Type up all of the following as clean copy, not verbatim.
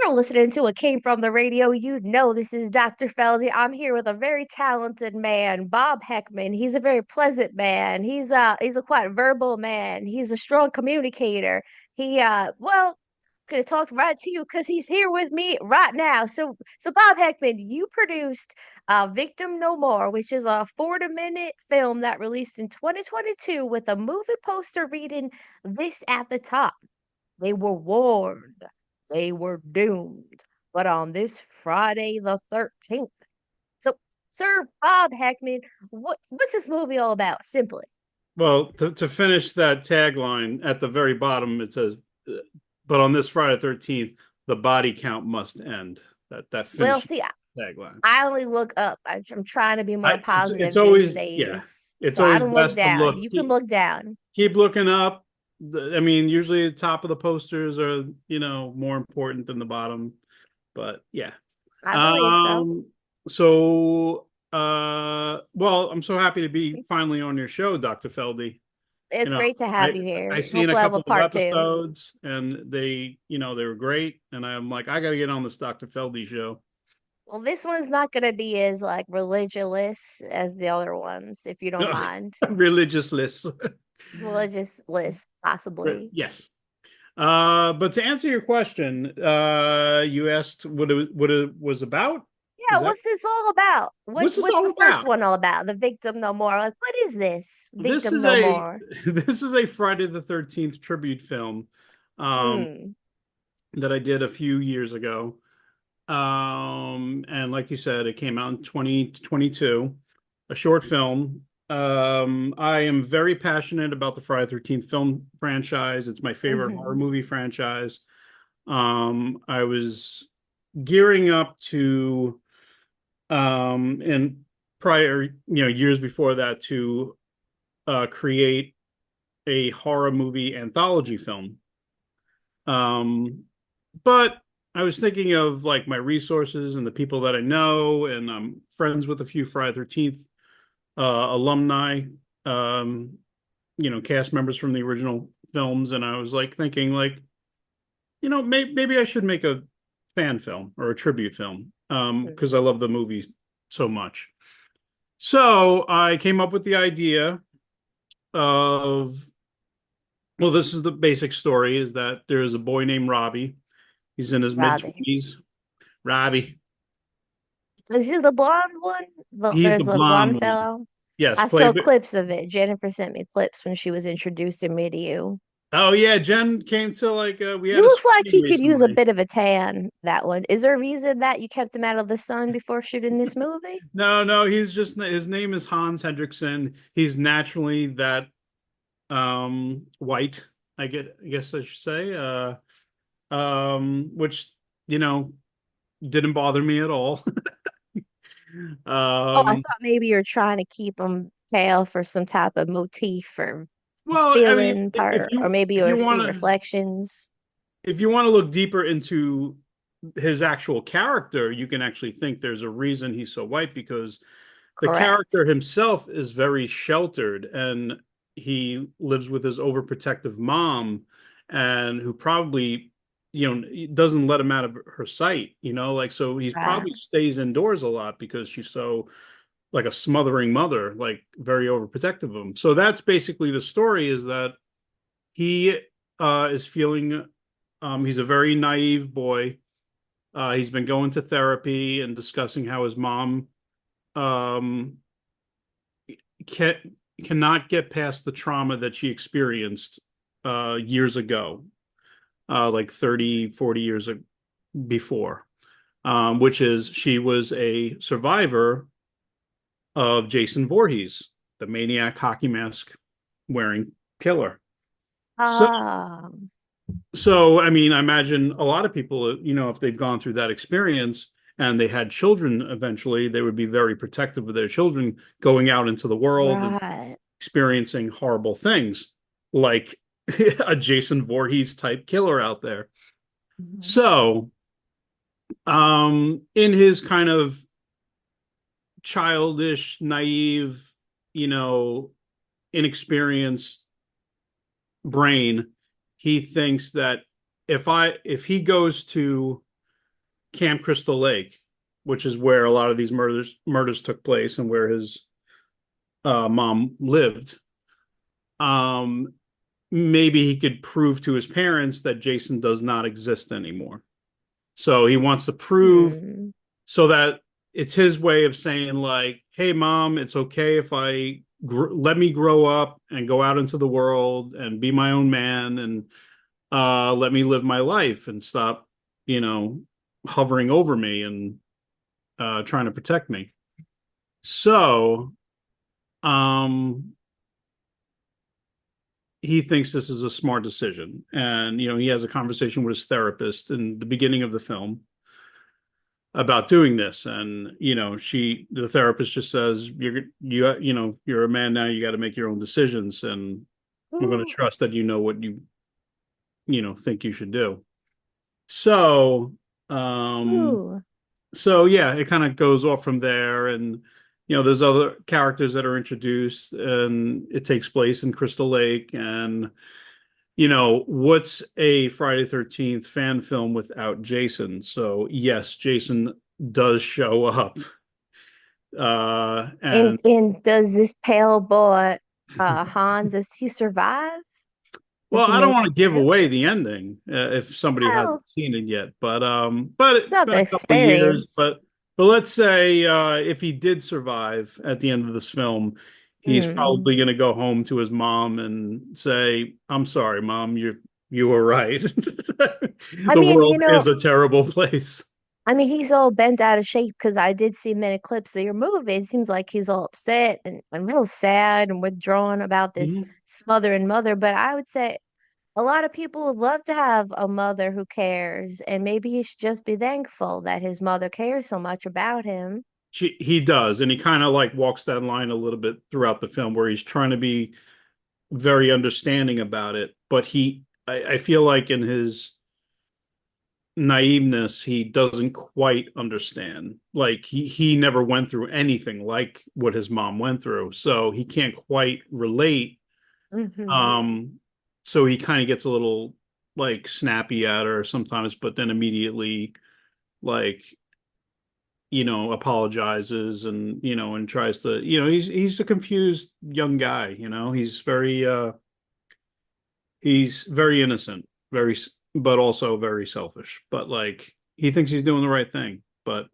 You're listening to It Came From the Radio. You know this is Dr. Feldy. I'm here with a very talented man, Bob Heckman. He's a very pleasant man. He's a quite verbal man. He's a strong communicator. He gonna talk right to you because he's here with me right now. So Bob Heckman, you produced Victim No More, which is a 40-minute film that released in 2022 with a movie poster reading this at the top. They were warned. They were doomed. But on this Friday the 13th. So, Sir Bob Hackman, what's this movie all about? Simply. Well, to finish that tagline at the very bottom, it says, "But on this Friday 13th, the body count must end." That Well, finishes see, the tagline. I only look up. I'm trying to be more It's positive these always, yeah, days. it's So I always don't look best to down. look You can look down. keep looking up. I mean, usually the top of the posters are more important than the bottom, but yeah. I believe so. Um. So, well, I'm so happy to be finally on your show, Dr. Feldy. you It's know great to i have you i here. seen a Hopefully, I have a couple of part two. episodes and they were great, and I'm like, I gotta get on this Dr. Feldy show. Well, this one's not going to be as like religious as the other ones, if you don't mind. Religious lists. Religious list, possibly. Yes. But to answer your question, you asked what it was about. Yeah, Is that what's this all about? what's this What's all the first about? one all about? The Victim No More. Like, what is this? This Victim is No a More. this is a Friday the 13th tribute film um Hmm. that I did a few years ago. And like you said, it came out in 2022, a short film. I am very passionate about the Friday 13th film franchise. It's my favorite horror Hmm. movie franchise. I was gearing up to, in prior, years before that, to create a horror movie anthology film. But I was thinking of like my resources and the people that I know, and I'm friends with a few Friday 13th alumni, um, cast members from the original films, and I was like thinking, like, maybe I should make a fan film or a tribute film, because I love the movie so much. So I came up with the idea of, well, this is the basic story: is that there is a boy named Robbie. He's in his mid Robbie. 20s. Robbie. Is he the blonde one? He's the There's a blonde blonde one. fellow. Yes, I saw played. clips of it. Jennifer sent me clips when she was introducing me to you. Oh yeah, Jen came to, like, we He had a looks like screening he could use a recently. bit of a tan, that one. Is there a reason that you kept him out of the sun before shooting this movie? No, no, he's just, his name is Hans Hendrickson. He's naturally that white, I guess I should say. Which, you know, didn't bother me at all. Oh, I Um, thought maybe you're trying to keep him pale for some type of motif or well, I mean, feeling part, or maybe if you you'll want see to reflections. look deeper into his actual character, you can actually think there's a reason he's so white, because the Correct. character himself is very sheltered, and he lives with his overprotective mom, and who probably, doesn't let him out of her sight, like, so he's Uh, probably stays indoors a lot because she's so, like, a smothering mother, like very overprotective of him. So that's basically the story, is that he is feeling, he's a very naive boy. He's been going to therapy and discussing how his mom um, can, cannot get past the trauma that she experienced years ago, like 30, 40 years before, which is, she was a survivor of Jason Voorhees, the maniac hockey mask wearing killer. So, ah, I mean, I imagine a lot of people, if they've gone through that experience and they had children eventually, they would be very protective of their children going out into the world and right. experiencing horrible things, like a Jason Voorhees type killer out there. Mhm. So, in his kind of childish, naive, you know, inexperienced brain, he thinks that if he goes to Camp Crystal Lake, which is where a lot of these murders took place and where his mom lived. Um, Maybe he could prove to his parents that Jason does not exist anymore. So he wants to prove Hmm. so that it's his way of saying like, "Hey, mom, it's okay if let me grow up and go out into the world and be my own man and let me live my life and stop, you know, hovering over me and trying to protect me." So, um, he thinks this is a smart decision, and he has a conversation with his therapist in the beginning of the film about doing this, and the therapist just says, you're a man now, you got to make your own decisions, and I'm going to Ooh, trust that you know what you think you should do. So um ooh. so yeah, it kind of goes off from there, and there's other characters that are introduced, and it takes place in Crystal Lake, and what's a Friday 13th fan film without Jason? So yes, Jason does show up. And And does this pale boy, Hans, does he survive? Does well, he I don't make want it to give through? away the ending if somebody Well, hasn't seen it yet, but it's it's not been the a couple of years. experience. But let's say if he did survive at the end of this film, he's Mm. probably going to go home to his mom and say, "I'm sorry, mom, you were right. I The mean, world is a terrible place." he's all bent out of shape because I did see many clips of your movie. It seems like he's all upset and real sad and withdrawn about this Mhm. smothering mother. But I would say a lot of people would love to have a mother who cares, and maybe he should just be thankful that his mother cares so much about him. He does, and he kind of like walks that line a little bit throughout the film, where he's trying to be very understanding about it, but I feel like in his naiveness, he doesn't quite understand. Like he never went through anything like what his mom went through, so he can't quite relate. Hmm. Um, so he kind of gets a little like snappy at her sometimes, but then immediately like apologizes and and tries to he's a confused young guy. He's very innocent, but also very selfish. But like he thinks he's doing the right thing, but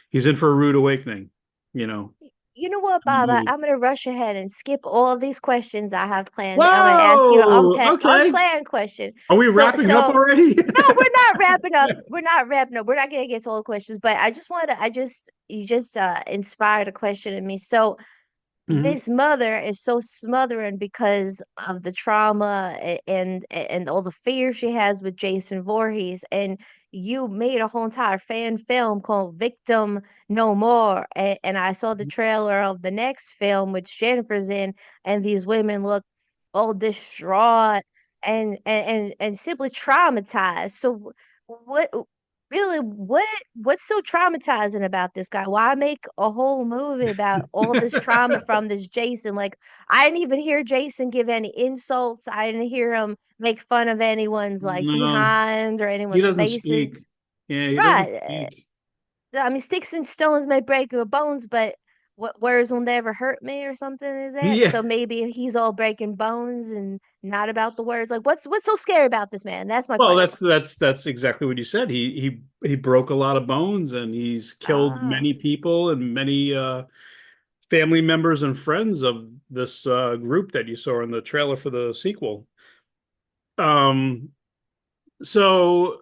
he's in for a rude awakening. You know, You know what, in the Bob? movie. I'm gonna rush ahead and skip all these questions I have planned. I'm gonna ask you an Whoa! Okay, unplanned question. are we So, wrapping up so already? no, we're not wrapping up. We're not wrapping up. We're not gonna get to all the questions, but you just inspired a question in me. So, Mhm. this mother is so smothering because of the trauma and all the fear she has with Jason Voorhees. And you made a whole entire fan film called Victim No More. And I saw the trailer of the next film, which Jennifer's in, and these women look all distraught and simply traumatized. So what really, what's so traumatizing about this guy? Why make a whole movie about all this trauma from this Jason? Like, I didn't even hear Jason give any insults. I didn't hear him make fun of anyone's like No, behind or he anyone's doesn't faces. speak. Yeah, he doesn't Right. speak. I mean, sticks and stones may break your bones, but what words will never hurt me or something is that? Yeah. So maybe he's all breaking bones and not about the words. Like, what's so scary about this man? That's my Well, question. that's exactly what you said. He broke a lot of bones, and he's killed Ah. many people and many family members and friends of this group that you saw in the trailer for the sequel. Um, so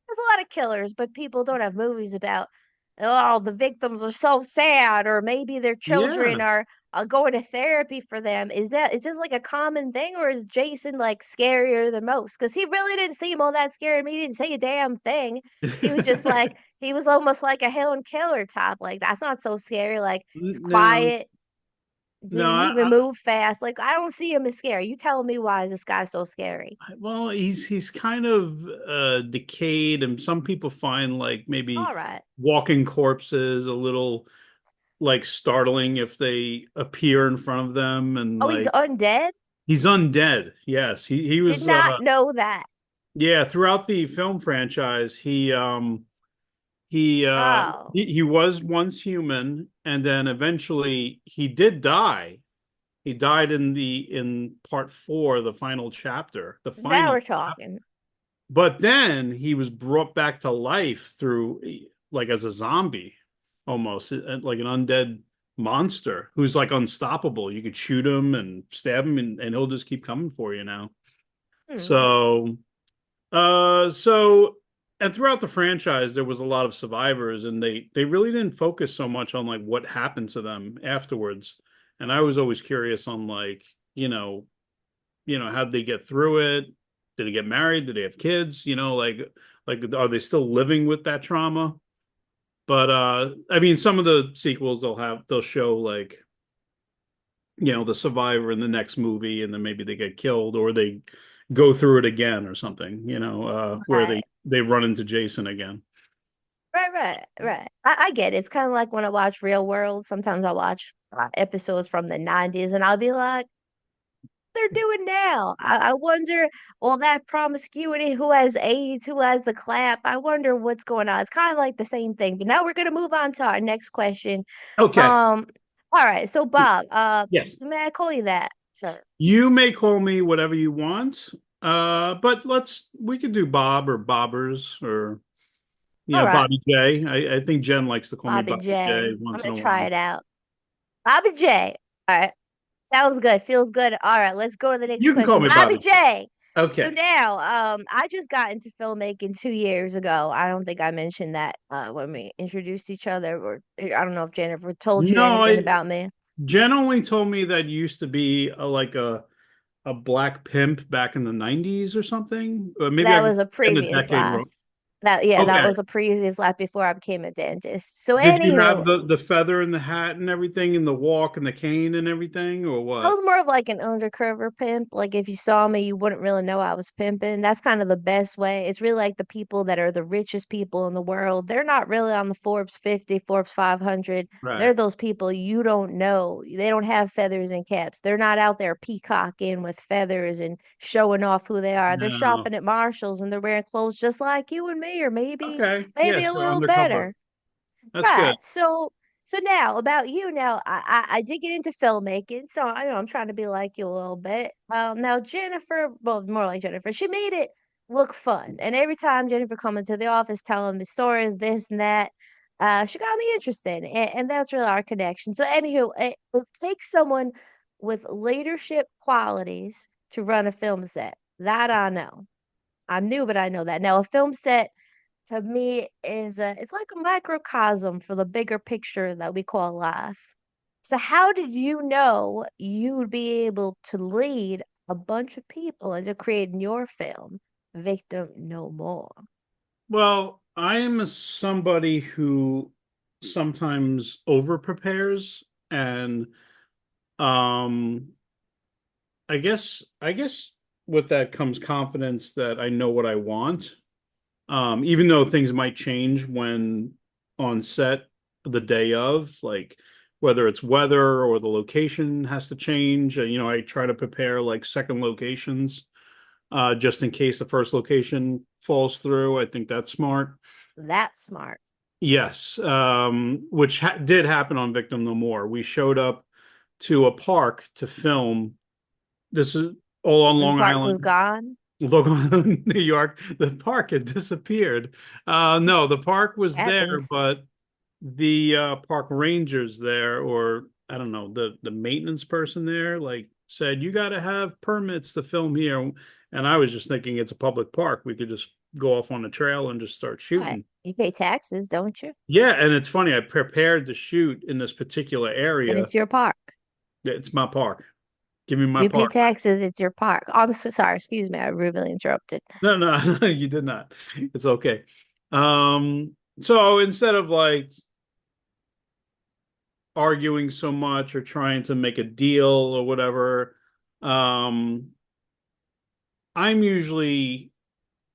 There's a lot of killers, but people don't have movies about, oh, the victims are so sad, or maybe their children yeah, are going to therapy for them. Is this like a common thing, or is Jason like scarier than most? Because he really didn't seem all that scary. I mean, he didn't say a damn thing. He was just like he was almost like a Helen Keller type. Like that's not so scary. Like he's no, quiet, no. didn't even move fast. Like I don't see him as scary. You tell me why this guy's so scary. Well, he's kind of decayed, and some people find like maybe All right. walking corpses a little like startling if they appear in front of them, and Oh, he's like undead. he's undead. Yes, he Did was not know that. yeah, throughout the film franchise, Oh, he was once human, and then eventually he did die. He died in part four, the final chapter, the now final. we're talking. But then he was brought back to life through like as a zombie, almost like an undead monster who's like unstoppable. You could shoot him and stab him, and he'll just keep coming for you now. Hmm. So, so and throughout the franchise, there was a lot of survivors, and they really didn't focus so much on like what happened to them afterwards. And I was always curious on like, how'd they get through it? Did they get married? Did they have kids? Like are they still living with that trauma? But I mean, some of the sequels they'll show like, the survivor in the next movie, and then maybe they get killed or they go through it again or something, where Right. they run into Jason again. Right. I get it. It's kind of like when I watch Real World. Sometimes I watch episodes from the 90s and I'll be like, they're doing now. I wonder, all that promiscuity, who has AIDS, who has the clap. I wonder what's going on. It's kind of like the same thing. But now we're gonna move on to our next question. Okay. Um, all right, so Bob, Yes. may I call you that, sir? You may call me whatever you want. But we could do Bob or Bobbers or All right, Bobby J. I think Jen likes to call me Bobby Bobby J J. I'm once in gonna a try while. it out. Bobby J. All right. Sounds good. Feels good. All right, let's go to the next You can call question. me Bobby Bobby J. J. So Okay. now, I just got into filmmaking 2 years ago. I don't think I mentioned that when we introduced each other, or I don't know if Jennifer told you No, anything about me. Jen only told me that you used to be like a black pimp back in the 90s or something. Or maybe I That got was a the previous decade life. wrong. That Okay. was a previous life before I became a dentist. So Did you have anywho, the feather and the hat and everything and the walk and the cane and everything or I what? was more of like an undercover pimp. Like if you saw me, you wouldn't really know I was pimping. That's kind of the best way. It's really like the people that are the richest people in the world. They're not really on the Forbes 50, Forbes 500. They're Right. those people you don't know. They don't have feathers and caps. They're not out there peacocking with feathers and showing off who they are. They're No. shopping at Marshalls and they're wearing clothes just like you and me, or Okay. maybe Yeah, a so little undercover. better. That's good. Right. So now about you. Now I did get into filmmaking, so I know I'm trying to be like you a little bit. Now Jennifer, well, more like Jennifer, she made it look fun, and every time Jennifer come into the office telling me stories, this and that, she got me interested, and that's really our connection. So anywho, it takes someone with leadership qualities to run a film set. That I know. I'm new, but I know that. Now a film set to me is it's like a microcosm for the bigger picture that we call life. So how did you know you would be able to lead a bunch of people into creating your film, Victim No More? Well, I am somebody who sometimes over prepares and um I guess with that comes confidence that I know what I want. Even though things might change when on set the day of, like whether it's weather or the location has to change. I try to prepare like second locations, just in case the first location falls through. I think that's smart. That's smart. Yes, which did happen on Victim No More. We showed up to a park to film. This is all on And Long Park was Island, gone. New York. The park had disappeared. No, the park was there, Happens. but the park rangers there, or I don't know, the maintenance person there, like said, you got to have permits to film here. And I was just thinking it's a public park. We could just go off on the trail and just start Right. shooting. You pay taxes, don't you? Yeah, and it's funny. I prepared to shoot in this particular And area. it's your park. It's my park. Give me my You pay park. taxes, it's your park. Oh, I'm so sorry. Excuse me. I rudely interrupted. No, no, you did not. It's okay. So instead of like arguing so much or trying to make a deal or whatever, um, I'm usually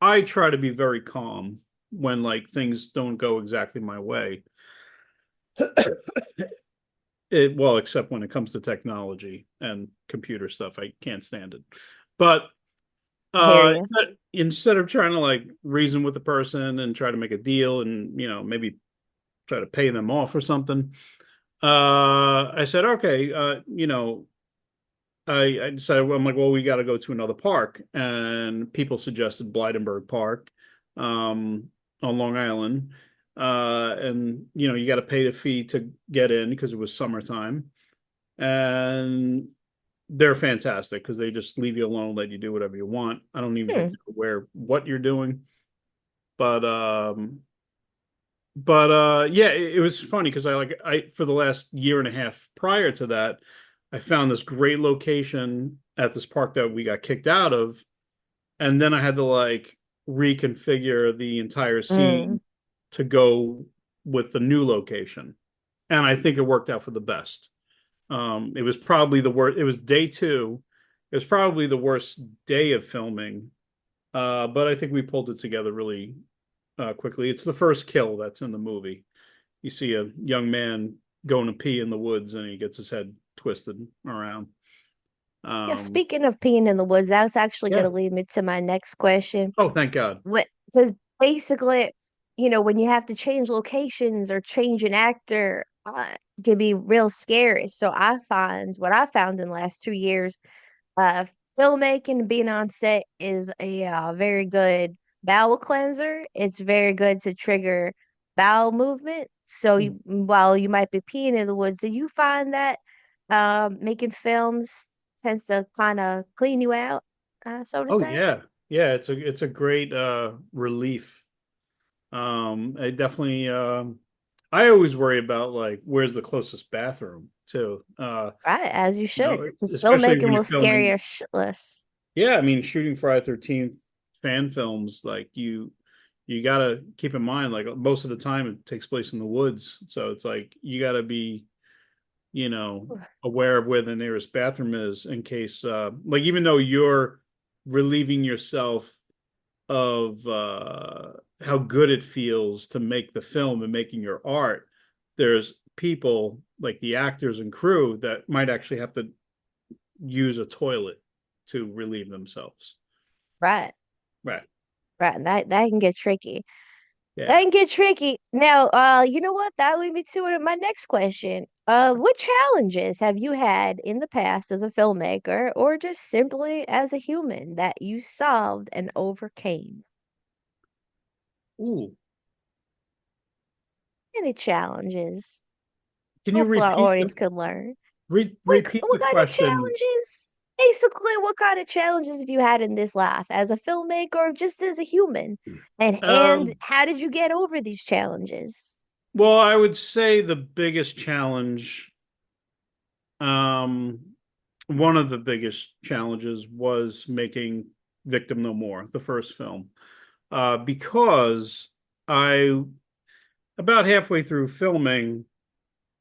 I try to be very calm when like things don't go exactly my way. Well, except when it comes to technology and computer stuff, I can't stand it. But I hear you. Instead of trying to like reason with the person and try to make a deal and maybe try to pay them off or something, I said, okay, I decided, I'm like, well, we got to go to another park, and people suggested Blydenburg Park, on Long Island, and you got to pay the fee to get in because it was summertime, and they're fantastic because they just leave you alone, let you do whatever you want. I don't even think Hmm. they're aware what you're doing, but yeah, it was funny because I for the last year and a half prior to that, I found this great location at this park that we got kicked out of, and then I had to like reconfigure the entire Mm. scene to go with the new location, and I think it worked out for the best. It was probably the worst. It was day two. It was probably the worst day of filming, but I think we pulled it together really quickly. It's the first kill that's in the movie. You see a young man going to pee in the woods, and he gets his head twisted around. Yeah, Um, speaking of peeing in the woods, that was actually going yeah. to lead me to my next question. Oh, thank God. What, because basically, when you have to change locations or change an actor, it can be real scary. So I find what I found in the last 2 years, uh, filmmaking, being on set is a very good bowel cleanser. It's very good to trigger bowel movement. So while you might be peeing in the woods, do you find that making films tends to kind of clean you out, so to Oh say? yeah, yeah. It's a great relief. I definitely. I always worry about like where's the closest bathroom too. Right, as you should, because Especially filmmaking when you're will scare filming. you shitless. Yeah, I mean, shooting Friday 13th fan films, like you gotta keep in mind, like most of the time it takes place in the woods, so it's like you gotta be, you know, aware of where the nearest bathroom is in case, like even though you're relieving yourself of how good it feels to make the film and making your art, there's people like the actors and crew that might actually have to use a toilet to relieve themselves. Right, Right. right, and that can get tricky. That Yeah. can get tricky. Now, you know what? That lead me to my next question. What challenges have you had in the past as a filmmaker or just simply as a human that you solved and overcame? Ooh. Any challenges? Can you Hopefully our repeat audience the could learn. repeat the What kind of question? challenges? Basically, what kind of challenges have you had in this life as a filmmaker or just as a human? And Um, how did you get over these challenges? well, I would say the biggest challenge, um, one of the biggest challenges was making Victim No More, the first film, because I about halfway through filming,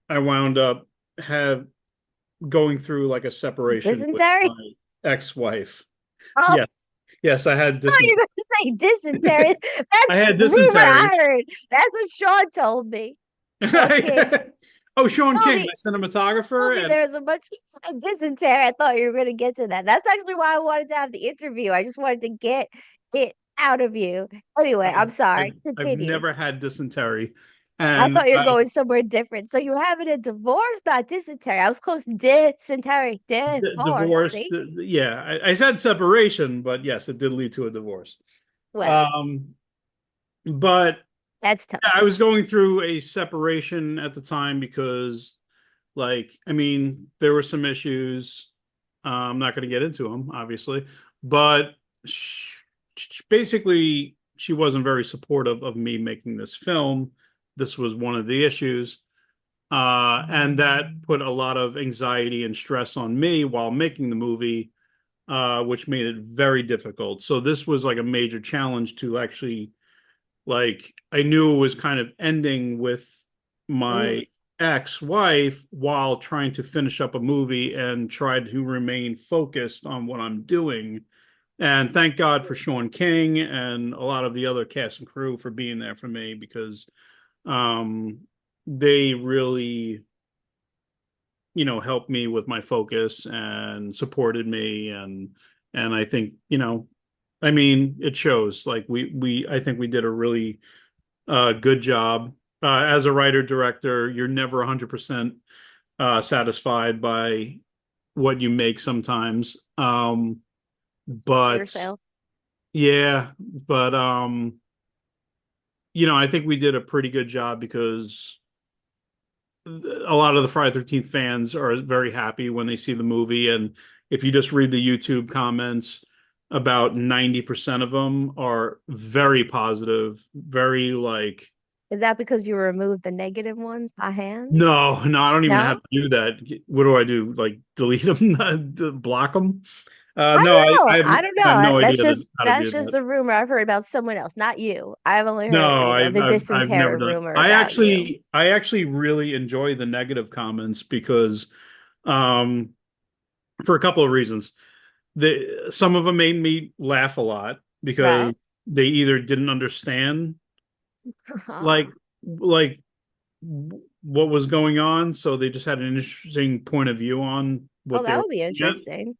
I wound up have going through like a separation with Dysentery? my ex-wife. Oh, Yes, yes, I had thought you dysentery. were going to say dysentery. That's I had the rumor dysentery. I heard. That's what Sean told me. Sean King Oh, Sean told King, me my told cinematographer, me and there was a bunch of dysentery. I thought you were going to get to that. That's actually why I wanted to have the interview. I just wanted to get it out of you. Anyway, I've I'm sorry. I've Continue. never had dysentery, I and thought you were going somewhere different. So you're having a divorce, not dysentery. I was close. Dysentery. Divorce. divorced. See? Yeah, I said separation, but yes, it did lead to a divorce. Well, Um, but that's tough. yeah, I was going through a separation at the time because, like, I mean, there were some issues. I'm not going to get into them, obviously, but basically, she wasn't very supportive of me making this film. This was one of the issues. And that put a lot of anxiety and stress on me while making the movie, which made it very difficult. So this was like a major challenge to actually, like, I knew it was kind of ending with Oof. my ex-wife while trying to finish up a movie and try to remain focused on what I'm doing. And thank God for Sean King and a lot of the other cast and crew for being there for me because um, they really, helped me with my focus and supported me, and I think, I mean, it shows. Like I think we did a really good job. As a writer director, you're never 100% satisfied by what you make sometimes. Speak for But yourself. yeah, but I think we did a pretty good job because a lot of the Friday 13th fans are very happy when they see the movie. And if you just read the YouTube comments, about 90% of them are very positive, very like, Is that because you removed the negative ones by hand? no, no, I don't even have No? to do that. What do I do? Like delete them, block them? I No, don't know. I I don't have know. no That's idea just how to that's do just that. a rumor I've heard about someone else, not you. I've only heard, No, the I've never dysentery done. rumor about you. I actually really enjoy the negative comments because, um, for a couple of reasons. Some of them made me laugh a lot because Right. they either didn't understand like like what was going on, so they just had an interesting point of view on Oh, what they that were would be looking interesting. at.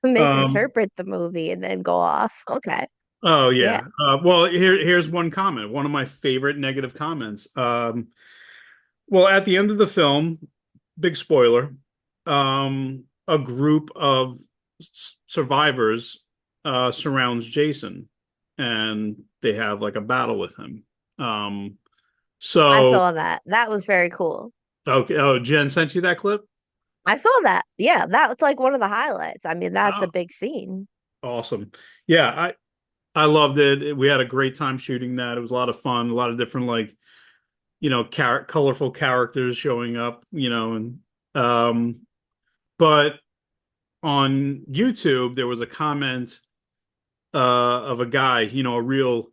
Misinterpret the movie and then go off. Okay. Oh Yeah. yeah. Well, here's one comment. One of my favorite negative comments. Well, at the end of the film, big spoiler, a group of survivors surrounds Jason, and they have like a battle with him. Um, I so saw that. That was very cool. okay. Oh, Jen sent you that clip. I saw that. Yeah, that was like one of the highlights. I mean, that's a Oh, big scene. awesome. Yeah, I loved it. We had a great time shooting that. It was a lot of fun. A lot of different like colorful characters showing up. And um, but on YouTube, there was a comment of a guy, a real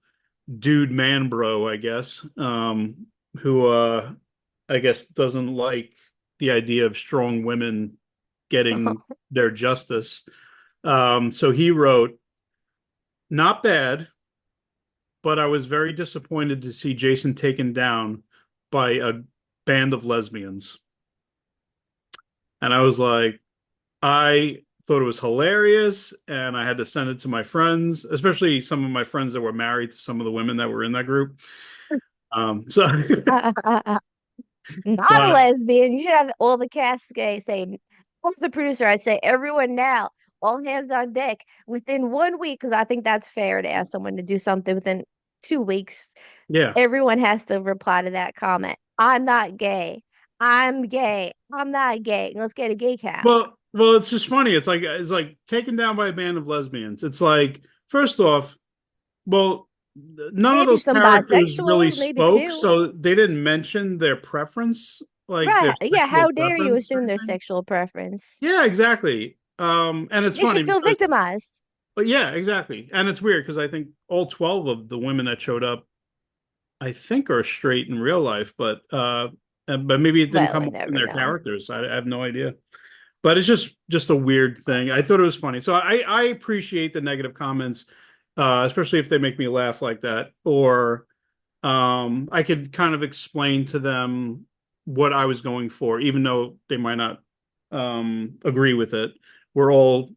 dude man bro, I guess, who I guess doesn't like the idea of strong women getting their justice. So he wrote, "Not bad, but I was very disappointed to see Jason taken down by a band of lesbians." And I was like, I thought it was hilarious, and I had to send it to my friends, especially some of my friends that were married to some of the women that were in that group. So, Not a but lesbian. You should have all the cast say, I was the producer, I'd say everyone now, all hands on deck within 1 week, because I think that's fair to ask someone to do something within 2 weeks. yeah, Everyone has to reply to that comment. I'm not gay. I'm gay. I'm not gay. Let's get a gay count. it's just funny. It's like taken down by a band of lesbians. It's like first off, well, none of Maybe those some characters really bisexual, maybe spoke, two. so they didn't mention their preference, like their Right. Yeah. sexual How dare you preference or assume their anything. sexual preference? Yeah, exactly. And it's They funny should feel because victimized. But yeah, exactly. And it's weird because I think all 12 of the women that showed up, I think are straight in real life, but maybe it didn't Well, come we up in never their know. characters. I have no idea. But it's just a weird thing. I thought it was funny. So I appreciate the negative comments, especially if they make me laugh like that. Or I could kind of explain to them what I was going for, even though they might not agree with it. We're all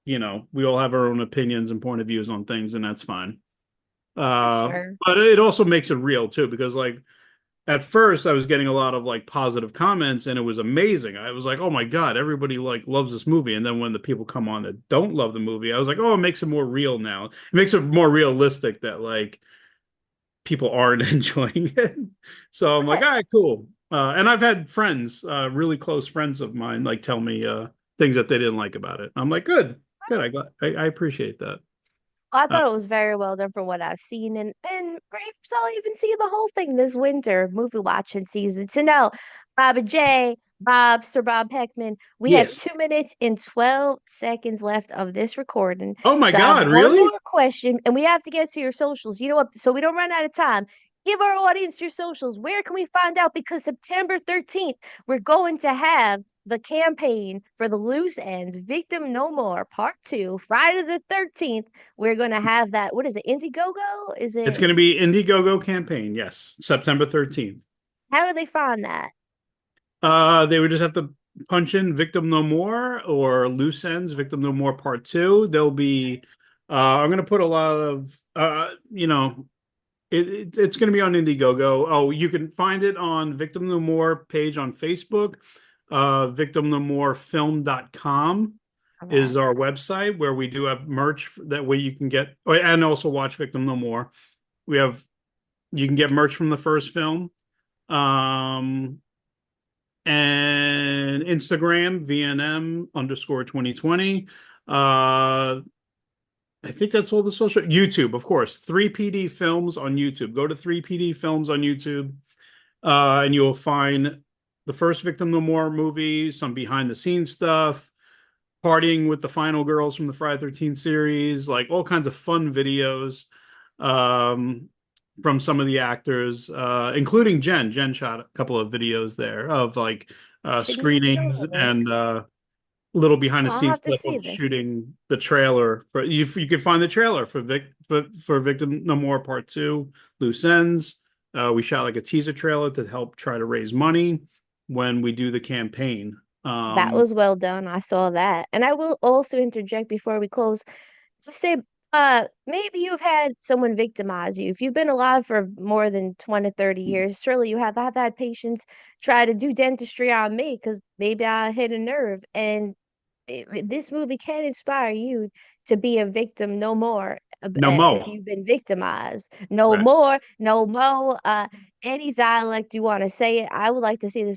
we all have our own opinions and point of views on things, and that's fine. For Uh, sure. but it also makes it real too, because like at first I was getting a lot of like positive comments, and it was amazing. I was like, oh my God, everybody like loves this movie. And then when the people come on that don't love the movie, I was like, oh, it makes it more real now. It makes it more realistic that like people aren't enjoying it. So I'm like, Right. all right, cool. And I've had friends, really close friends of mine, like tell me things that they didn't like about it. I'm like, good, good. I appreciate that. I Uh, thought it was very well done from what I've seen, and perhaps I'll even see the whole thing this winter, movie watching season. To know, Bob and Jay, Sir Bob Heckman, we have yes. 2 minutes and 12 seconds left of this recording. Oh my So I have God, one really? more question, and we have to get to your socials. You know what? So we don't run out of time. Give our audience your socials. Where can we find out? Because September 13th, we're going to have the campaign for the loose ends, Victim No More, Part 2, Friday the 13th. We're going to have that. What is it? Indiegogo? Is It's it? going to be Indiegogo campaign. Yes, September 13th. How do they find that? They would just have to punch in Victim No More or Loose Ends, Victim No More Part 2. There'll be I'm gonna put a lot of it's going to be on Indiegogo. Oh, you can find it on Victim No More page on Facebook. Victimnomorefilm.com All is right. our website where we do have merch that way you can get and also watch Victim No More. We have you can get merch from the first film. Um, and Instagram, VNM underscore 2020. I think that's all the social. YouTube, of course. 3PD Films on YouTube. Go to 3PD Films on YouTube, and you'll find the first Victim No More movie, some behind the scenes stuff, partying with the final girls from the Friday 13 series, like all kinds of fun videos um, from some of the actors, including Jen. Jen shot a couple of videos there of like Should be screenings enjoying and this. little behind the I'll scenes have to stuff see of this. shooting the trailer for you could find the trailer for Victim No More Part 2, Loose Ends. We shot like a teaser trailer to help try to raise money when we do the campaign. That was well done. I saw that. And I will also interject before we close to say, maybe you've had someone victimize you. If you've been alive for more than 20, 30 years, surely have had patients try to do dentistry on me because maybe I hit a nerve. And this movie can inspire you to be a victim no more. No If Mo. you've been victimized, no Right. more, no more. Any dialect you want to say it. I would like to see this